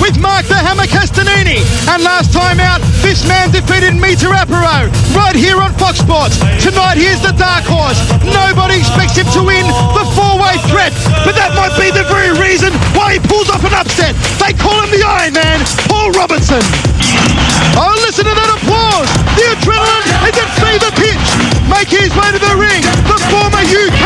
with Mark the Hammer Castanini. And last time out, this man defeated Mita Aparo right here on Fox Sports. Tonight, here's the dark horse. Nobody expects him to win the four-way threat, but that might be the very reason why he pulls off an upset. They call him the Iron Man, Paul Robinson. Oh, listen to that applause. The adrenaline is at fever pitch. Making his way to the ring, the former UK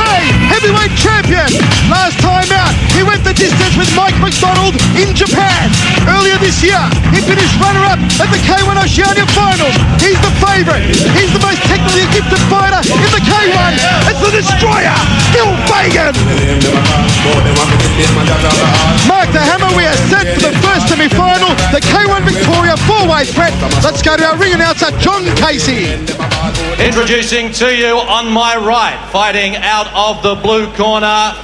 heavyweight champion. Last time out, he went the distance with Mike McDonald in Japan. Earlier this year, he finished runner-up at the K1 Oceania Finals. He's the favourite. He's the most technically gifted fighter in the K1. It's the Destroyer, Phil Fagan. Mark the Hammer, we are set for the first semi-final, the K1 Victoria four-way threat. Let's go to our ring announcer, John Casey. Introducing to you on my right, fighting out of the blue corner.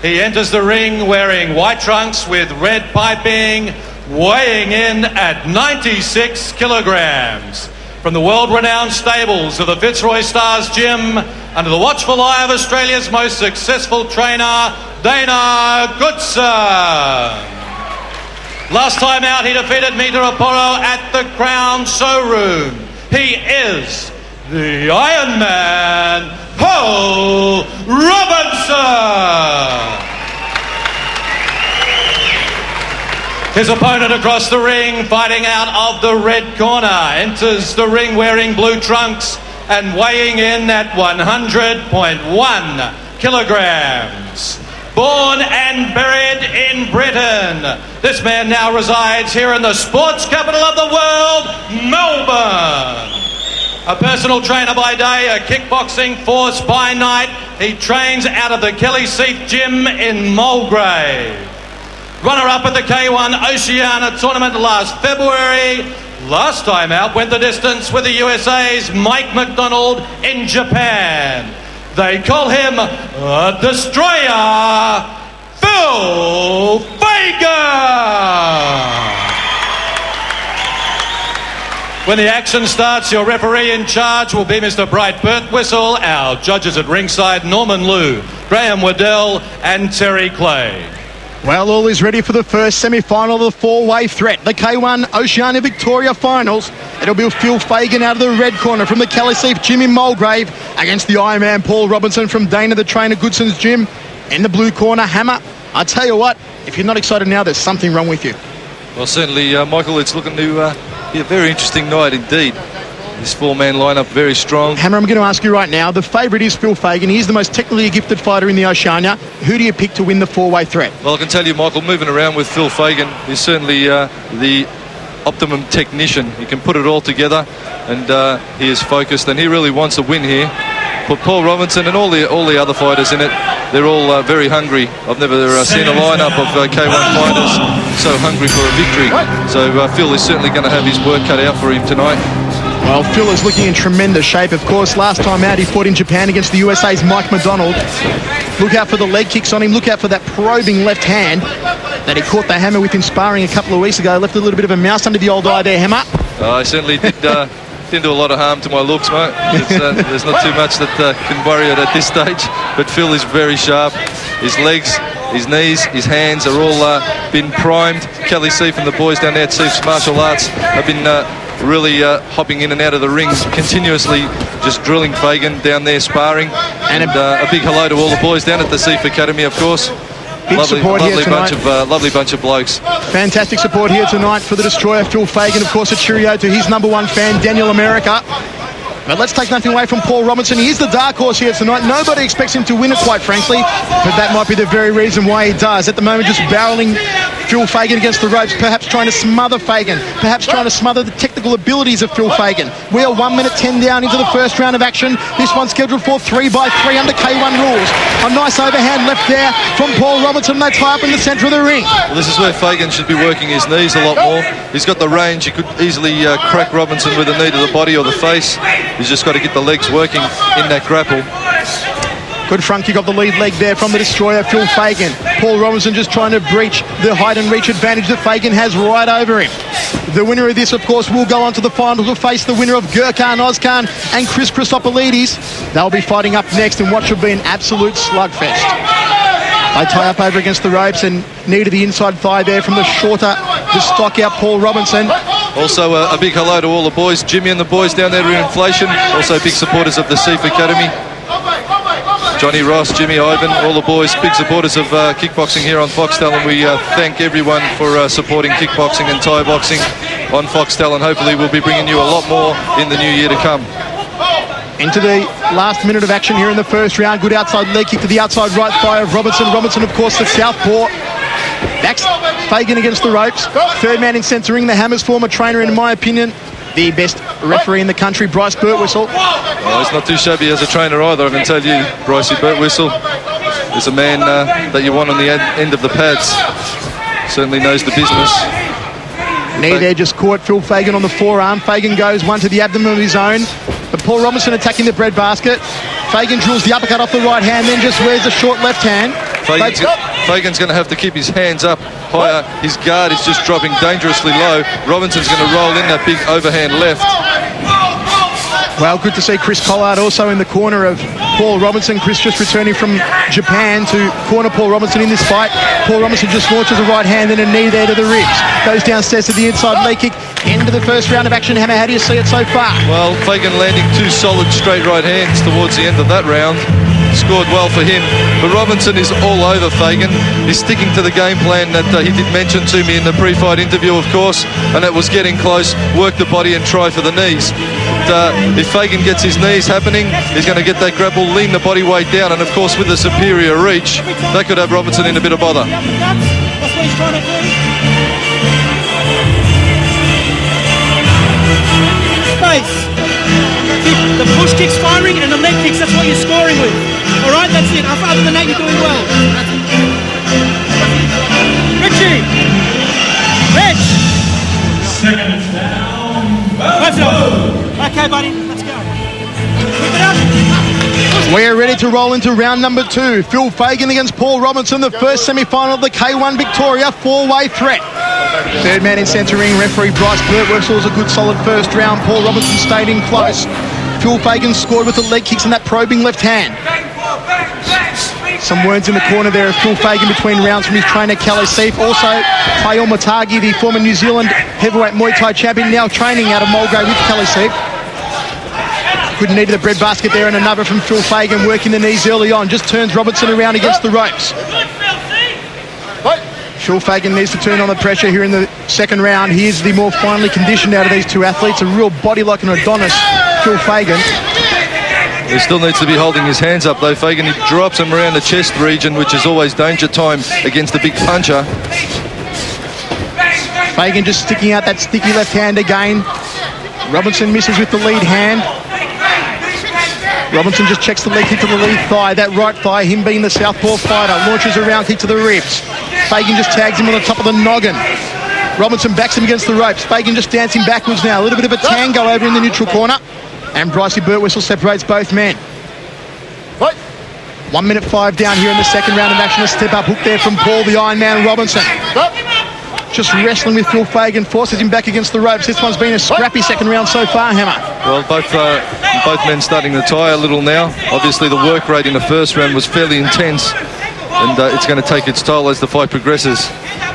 He enters the ring wearing white trunks with red piping, weighing in at 96 kilograms. From the world-renowned stables of the Fitzroy Stars Gym, under the watchful eye of Australia's most successful trainer, Dana Goodson. Last time out, he defeated Mita Aparo at the Crown Showroom. He is the Iron Man, Paul Robinson. His opponent across the ring, fighting out of the red corner, enters the ring wearing blue trunks and weighing in at 100.1 kilograms. Born and buried in Britain, this man now resides here in the sports capital of the world, Melbourne. A personal trainer by day, a kickboxing force by night. He trains out of the Kelly Seif Gym in Mulgrave. Runner-up at the K1 Oceania tournament last February. Last time out, went the distance with the USA's Mike McDonald in Japan. They call him a Destroyer, Phil Fagan. When the action starts, your referee in charge will be Mr. Bright Birtwhistle, our judges at ringside, Norman Liu, Graham Waddell and Terry Clay. Well, all is ready for the first semi-final of the four-way threat, the K1 Oceania Victoria Finals. It'll be Phil Fagan out of the red corner from the Kelly Seif Gym in Mulgrave against the Iron Man Paul Robinson from Dana the Trainer Goodson's Gym. In the blue corner, Hammer. I tell you what, if you're not excited now, there's something wrong with you. Well, certainly, Michael, it's looking to be a very interesting night indeed. This four-man lineup very strong. Hammer, I'm going to ask you right now, the favourite is Phil Fagan. He's the most technically gifted fighter in the Oceania. Who do you pick to win the four-way threat? Well, I can tell you, Michael, moving around with Phil Fagan is certainly the optimum technician. He can put it all together, and he is focused, and he really wants a win here. But Paul Robinson and all the other fighters in it, they're all very hungry. I've never seen a lineup of K1 fighters so hungry for a victory. So Phil is certainly going to have his work cut out for him tonight. Well, Phil is looking in tremendous shape. Of course, last time out he fought in Japan against the USA's Mike McDonald. Look out for the leg kicks on him. Look out for that probing left hand that he caught the Hammer with in sparring a couple of weeks ago. Left a little bit of a mouse under the old eye there, Hammer. I certainly didn't do a lot of harm to my looks, mate. There's not too much that can worry it at this stage. But Phil is very sharp. His legs, his knees, his hands are all been primed. Kelly Seif and the boys down there at Seif's Martial Arts have been really hopping in and out of the ring continuously, just drilling Fagan down there sparring. And a big hello to all the boys down at the Seif Academy, of course. Lovely bunch of blokes. Fantastic support here tonight for the Destroyer, Phil Fagan. Of course, a cheerio to his number one fan, Daniel America. But let's take nothing away from Paul Robinson. He is the dark horse here tonight. Nobody expects him to win it, quite frankly. But that might be the very reason why he does. At the moment, just barreling Phil Fagan against the ropes, perhaps trying to smother Fagan, perhaps trying to smother the technical abilities of Phil Fagan. We are 1 minute 10 down into the first round of action. This one's scheduled for 3x3 under K1 rules. A nice overhand left there from Paul Robinson. They tie up in the centre of the ring. Well, this is where Fagan should be working his knees a lot more. He's got the range. He could easily crack Robinson with a knee to the body or the face. He's just got to get the legs working in that grapple. Good front kick off the lead leg there from the Destroyer, Phil Fagan. Paul Robinson just trying to breach the height and reach advantage that Fagan has right over him. The winner of this, of course, will go on to the finals. Will face the winner of Gurkhan Ozkan and Chris Christopolidis. They'll be fighting up next in what should be an absolute slugfest. They tie up over against the ropes and knee to the inside thigh there from the shorter just stock out Paul Robinson. Also, a big hello to all the boys. Jimmy and the boys down there in Inflation. Also, big supporters of the Seif Academy. Johnny Ross, Jimmy Ivan, all the boys, big supporters of kickboxing here on Foxtel, and we thank everyone for supporting kickboxing and Thai boxing on Foxtel, and hopefully we'll be bringing you a lot more in the new year to come. Into the last minute of action here in the first round. Good outside leg kick to the outside right thigh of Robinson. Robinson, of course, the southpaw. Backs Fagan against the ropes. Third man in centre ring, the Hammers former trainer, in my opinion, the best referee in the country, Bryce Birtwistle. Oh, he's not too shabby as a trainer either, I can tell you. Brycey Birtwistle is a man that you want on the end of the pads. Certainly knows the business. Knee there just caught Phil Fagan on the forearm. Fagan goes one to the abdomen of his own. But Paul Robinson attacking the breadbasket. Fagan drills the uppercut off the right hand, then just wears the short left hand. Fagan's going to have to keep his hands up higher. His guard is just dropping dangerously low. Robinson's going to roll in that big overhand left. Well, good to see Chris Collard also in the corner of Paul Robinson. Chris just returning from Japan to corner Paul Robinson in this fight. Paul Robinson just launches a right hand and a knee there to the ribs. Goes downstairs to the inside leg kick. End of the first round of action. Hammer, how do you see it so far? Well, Fagan landing two solid straight right hands towards the end of that round. Scored well for him, but Robinson is all over Fagan. He's sticking to the game plan that he did mention to me in the pre-fight interview, of course, and it was getting close, work the body and try for the knees. But, if Fagan gets his knees happening, he's going to get that grapple, lean the body weight down, and of course with the superior reach, that could have Robinson in a bit of bother. That's what he's trying to do. Space. The push kick's firing and the leg kicks, that's what you're scoring with. All right, that's it. Other than that, you're doing well. Richie! Rich! Second down. Let's go. Okay, buddy, let's go. Keep it up. We're ready to roll into round number 2. Phil Fagan against Paul Robinson, the first semi-final of the K1 Victoria four-way threat. Third man in centre ring, referee Bryce Birtwistle was a good solid first round. Paul Robinson stayed in close. Phil Fagan scored with the leg kicks and that probing left hand. Some words in the corner there of Phil Fagan between rounds from his trainer Kelly Seif. Also, Kyle Matagi, the former New Zealand heavyweight Muay Thai champion, now training out of Mulgrave with Kelly Seif. Good knee to the breadbasket there and another from Phil Fagan, working the knees early on. Just turns Robinson around against the ropes. Phil Fagan needs to turn on the pressure here in the second round. He is the more finely conditioned out of these two athletes. A real body like an Adonis, Phil Fagan. He still needs to be holding his hands up though, Fagan. He drops him around the chest region, which is always danger time against the big puncher. Fagan just sticking out that sticky left hand again. Robinson misses with the lead hand. Robinson just checks the leg kick to the lead thigh. That right thigh, him being the southpaw fighter, launches a round kick to the ribs. Fagan just tags him on the top of the noggin. Robinson backs him against the ropes. Fagan just dancing backwards now. A little bit of a tango over in the neutral corner. And Brycey Birtwistle separates both men. 1 minute 5 down here in the second round of action. A step-up hook there from Paul, the Iron Man Robinson. Just wrestling with Phil Fagan, forces him back against the ropes. This one's been a scrappy second round so far, Hammer. Well, both men starting to tire a little now. Obviously, the work rate in the first round was fairly intense, and it's going to take its toll as the fight progresses.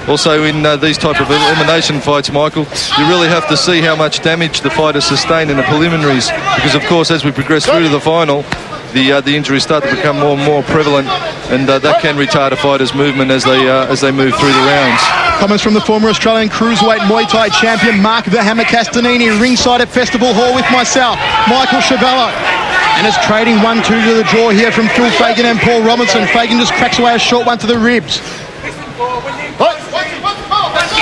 Also, in these type of elimination fights, Michael, you really have to see how much damage the fighter sustained in the preliminaries, because, of course, as we progress through to the final, the injuries start to become more and more prevalent, and that can retard a fighter's movement as they move through the rounds. Comments from the former Australian Cruiserweight Muay Thai champion Mark the Hammer Castanini, ringside at Festival Hall with myself, Michael Chavello. And it's trading 1-2 to the draw here from Phil Fagan and Paul Robinson. Fagan just cracks away a short one to the ribs.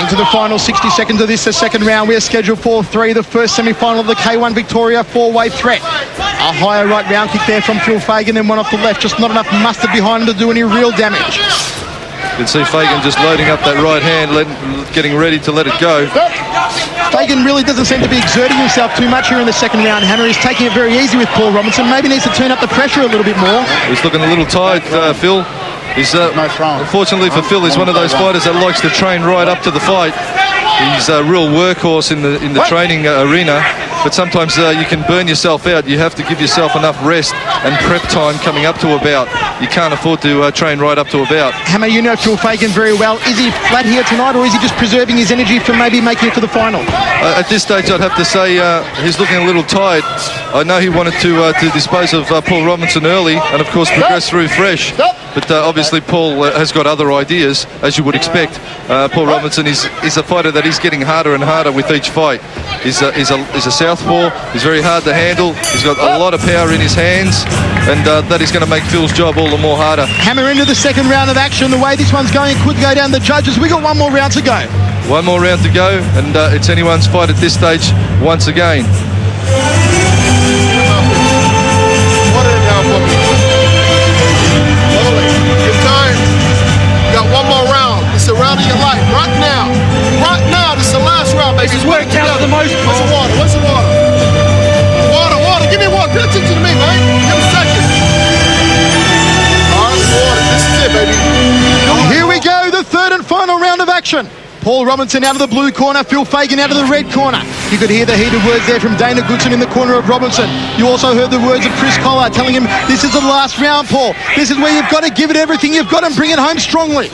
Into the final 60 seconds of this, the second round. We are scheduled for 3, the first semi-final of the K1 Victoria four-way threat. A higher right round kick there from Phil Fagan, then one off the left. Just not enough mustard behind him to do any real damage. You can see Fagan just loading up that right hand, getting ready to let it go. Fagan really doesn't seem to be exerting himself too much here in the second round, Hammer. He's taking it very easy with Paul Robinson. Maybe needs to turn up the pressure a little bit more. He's looking a little tired, Phil. Unfortunately for Phil, he's one of those fighters that likes to train right up to the fight. He's a real workhorse in the training arena, but sometimes you can burn yourself out. You have to give yourself enough rest and prep time coming up to a bout. You can't afford to train right up to a bout. Hammer, you know Phil Fagan very well. Is he flat here tonight, or is he just preserving his energy for maybe making it to the final? At this stage, I'd have to say he's looking a little tired. I know he wanted to dispose of Paul Robinson early and, of course, progress through fresh. But obviously Paul has got other ideas, as you would expect. Paul Robinson is a fighter that is getting harder and harder with each fight. He's a southpaw. He's very hard to handle. He's got a lot of power in his hands, and that is going to make Phil's job all the more harder. Hammer into the second round of action. The way this one's going could go down the judges. We got one more round to go. One more round to go, and it's anyone's fight at this stage once again. Good time. You got one more round. It's the round of your life. Right now. Right now. This is the last round, baby. This is where it counts the most. What's the water? What's the water? Water. Give me water. Pay attention to me, man. Give me a second. All right, water. This is it, baby. Here we go, the third and final round of action. Paul Robinson out of the blue corner, Phil Fagan out of the red corner. You could hear the heated words there from Dana Goodson in the corner of Robinson. You also heard the words of Chris Collar telling him, this is the last round, Paul. This is where you've got to give it everything you've got and bring it home strongly.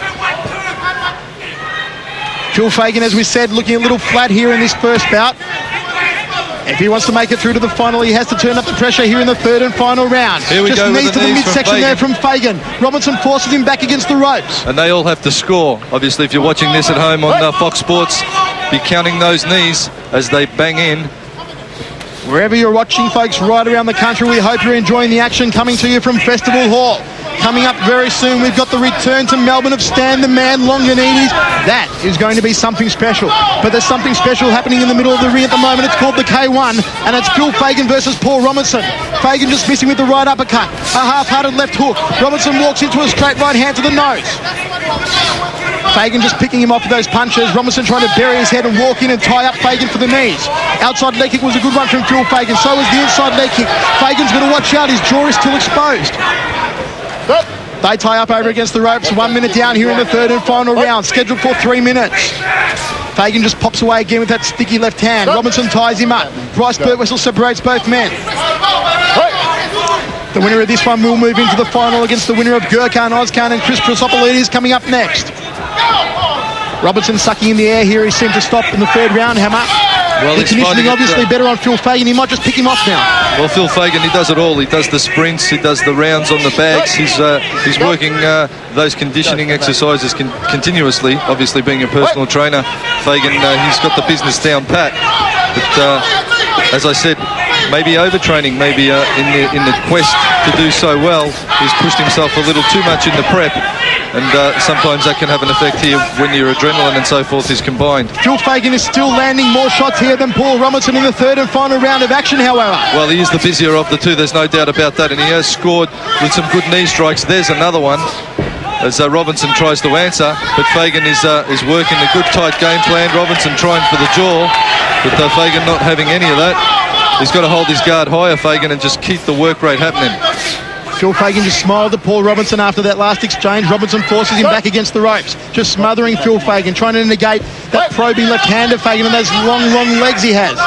Phil Fagan, as we said, looking a little flat here in this first bout. If he wants to make it through to the final, he has to turn up the pressure here in the third and final round. Here we Just go knees with to the the knees from midsection there Fagan. from Fagan. Robinson forces him back against the ropes. And they all have to score. Obviously, if you're watching this at home on Fox Sports, be counting those knees as they bang in. Wherever you're watching, folks, right around the country, we hope you're enjoying the action coming to you from Festival Hall. Coming up very soon, we've got the return to Melbourne of Stan the Man Longanides. That is going to be something special. But there's something special happening in the middle of the ring at the moment. It's called the K1, and it's Phil Fagan versus Paul Robinson. Fagan just missing with the right uppercut. A half-hearted left hook. Robinson walks into a straight right hand to the nose. Fagan just picking him off with those punches. Robinson trying to bury his head and walk in and tie up Fagan for the knees. Outside leg kick was a good one from Phil Fagan. So was the inside leg kick. Fagan's got to watch out. His jaw is still exposed. They tie up over against the ropes. 1 minute down here in the third and final round. Scheduled for 3 minutes. Fagan just pops away again with that sticky left hand. Robinson ties him up. Bryce Birtwhistle separates both men. The winner of this one will move into the final against the winner of Gurkhan Ozkan, and Chris Chrysopolidis coming up next. Robinson sucking in the air here. He seemed to stop in the third round, Hammer. Well, the conditioning obviously better on Phil Fagan. He might just pick him off now. Well, Phil Fagan, he does it all. He does the sprints, he does the rounds on the bags. He's working those conditioning exercises continuously. Obviously, being a personal trainer, Fagan, he's got the business down pat. But as I said, maybe overtraining, maybe in the quest to do so well, he's pushed himself a little too much in the prep. And sometimes that can have an effect here when your adrenaline and so forth is combined. Phil Fagan is still landing more shots here than Paul Robinson in the third and final round of action, however. Well, he is the busier of the two, there's no doubt about that, and he has scored with some good knee strikes. There's another one as Robinson tries to answer, but Fagan is working a good tight game plan. Robinson trying for the jaw, but Fagan not having any of that. He's got to hold his guard higher, Fagan, and just keep the work rate happening. Phil Fagan just smiled at Paul Robinson after that last exchange. Robinson forces him back against the ropes, just smothering Phil Fagan, trying to negate that probing left-hand of Fagan and those long legs he has.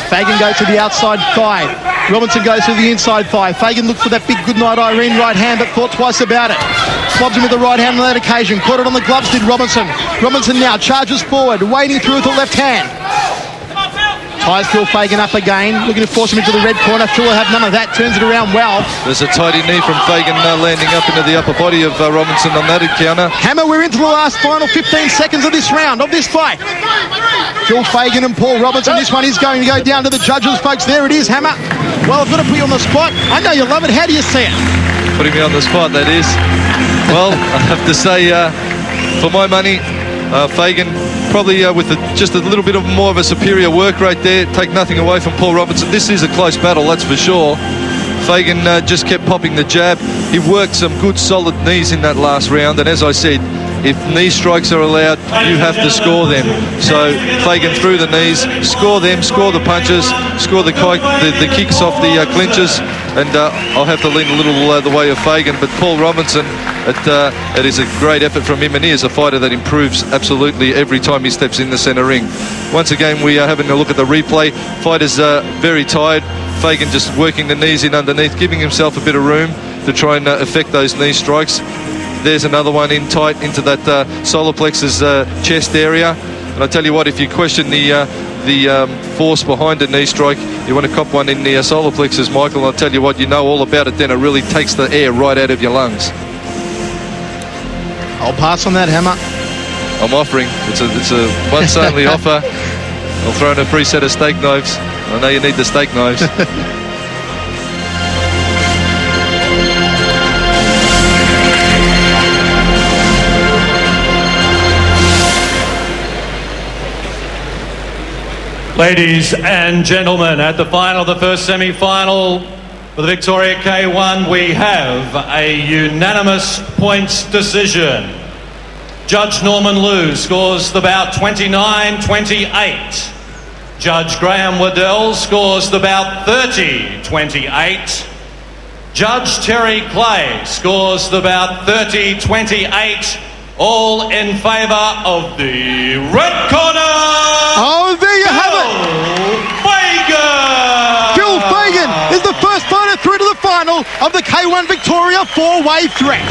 Fagan goes to the outside thigh. Robinson goes to the inside thigh. Fagan looked for that big goodnight Irene right hand, but thought twice about it. Clubs him with the right hand on that occasion. Caught it on the gloves, did Robinson. Robinson now charges forward, wading through with the left hand. Ties Phil Fagan up again, looking to force him into the red corner. Phil will have none of that, turns it around well. There's a tidy knee from Fagan landing up into the upper body of Robinson on that encounter. Hammer, we're into the last final 15 seconds of this round, of this fight. Phil Fagan and Paul Robinson, this one is going to go down to the judges, folks. There it is, Hammer. Well, I've got to put you on the spot. I know you love it. How do you see it? Putting me on the spot, that is. Well, I have to say, for my money, Fagan probably with just a little bit of more of a superior work rate there. Take nothing away from Paul Robinson. This is a close battle, that's for sure. Fagan just kept popping the jab. He worked some good solid knees in that last round, and as I said, if knee strikes are allowed, you have to score them. So Fagan threw the knees, score them, score the punches, score the kicks off the clinches, and I'll have to lean a little the way of Fagan, but Paul Robinson, it is a great effort from him, and he is a fighter that improves absolutely every time he steps in the centre ring. Once again, we are having a look at the replay. Fighter's very tired. Fagan just working the knees in underneath, giving himself a bit of room to try and affect those knee strikes. There's another one in tight into that solar plexus chest area. And I tell you what, if you question the force behind a knee strike, you want to cop one in the solar plexus, Michael. I'll tell you what, you know all about it then. It really takes the air right out of your lungs. I'll pass on that, Hammer. I'm offering. It's a once only offer. I'll throw in a free set of steak knives. I know you need the steak knives. Ladies and gentlemen, at the final of the first semi-final for the Victoria K1, we have a unanimous points decision. Judge Norman Liu scores the bout 29-28. Judge Graham Waddell scores the bout 30-28. Judge Terry Clay scores the bout 30-28. All in favour of the red corner. Oh, there you have it. Fagan. Phil Fagan is the first fighter through to the final of the K1 Victoria four-way threat.